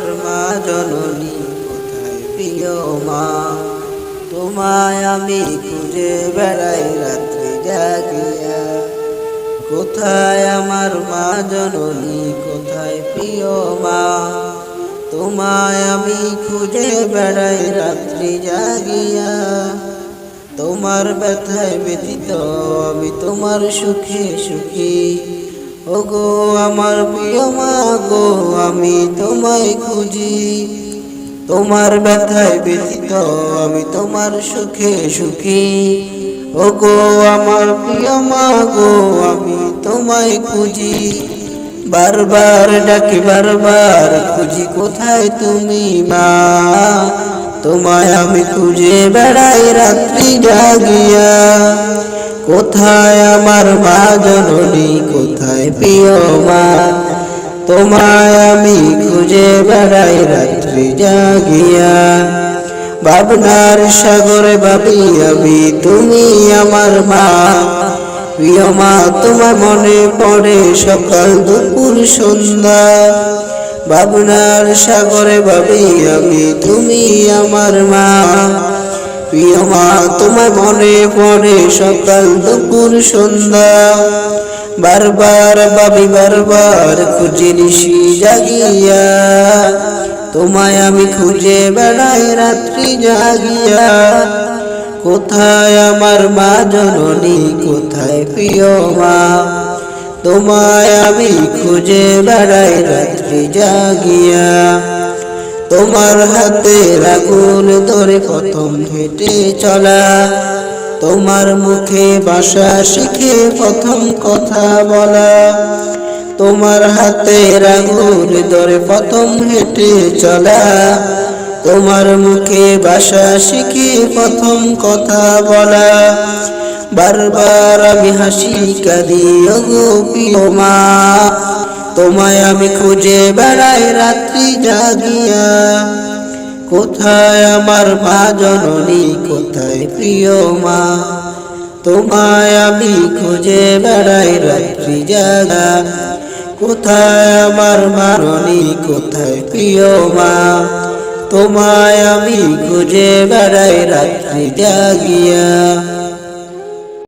আমার মা জননী কোথায় প্রিয় মা, তোমায় আমি খুঁজে বেড়াই রাত্রি জাগিয়া। কোথায় আমার মা জননী কোথায় প্রিয় মা, তোমায় আমি খুঁজে বেড়াই রাত্রি জাগিয়া। তোমার ব্যথায় ব্যথিত আমি তোমার সুখে সুখী, ওগো আমার প্রিয় মা গো আমি তোমায় খুঁজি। তোমার ব্যথায় ব্যথিত আমি তোমার সুখে সুখী, ওগো আমার প্রিয় মা গো আমি তোমায় খুঁজি। বারবার ডাকি বারবার খুঁজি কোথায় তুমি মা, তোমায় আমি খুঁজে বেড়াই রাত্রি জাগিয়া। কোথায় আমার মা জননী কোথায় প্রিয় মা, তোমায় আমি খুঁজে বেড়াই রাত্রি জাগিয়া। ভাবনার সাগরে ভাবি আমি তুমি আমার মা, প্রিয় মা তোমার মনে পড়ে সকাল দুপুর সন্ধ্যা। ভাবনার সাগরে ভাবি আমি তুমি আমার মা, প্রিয় মা তোমার মনে পড়ে সকাল দুপুর সন্ধ্যা। বারবার ভাবি বারবার খুঁজে নিশি জাগিয়া, তোমায় আমি খুঁজে বেড়াই রাত্রি জাগিয়া। কোথায় আমার মা জননী কোথায় প্রিয় মা, তোমায় আমি খুঁজে বেড়াই রাত্রি জাগিয়া। তোমার হাতে আগুন ধরে প্রথম হেঁটে চলা, তোমার মুখে ভাষা শিখে প্রথম কথা বলা। তোমার হাতে আগুন ধরে প্রথম হেঁটে চলা, তোমার মুখে ভাষা শিখে প্রথম কথা বলা। বারবার আমি হাসি কাঁদি ওগো প্রিয় মা, তোমায় আমি খুঁজে বেড়াই রাত্রি জাগিয়া। কোথায় আমার মা জননী কোথায় প্রিয় মা, তোমায় আমি খুঁজে বেড়াই রাত্রি জাগা। কোথায় আমার মা জননী কোথায় প্রিয় মা, তোমায় আমি খুঁজে বেড়াই রাত্রি জাগিয়া।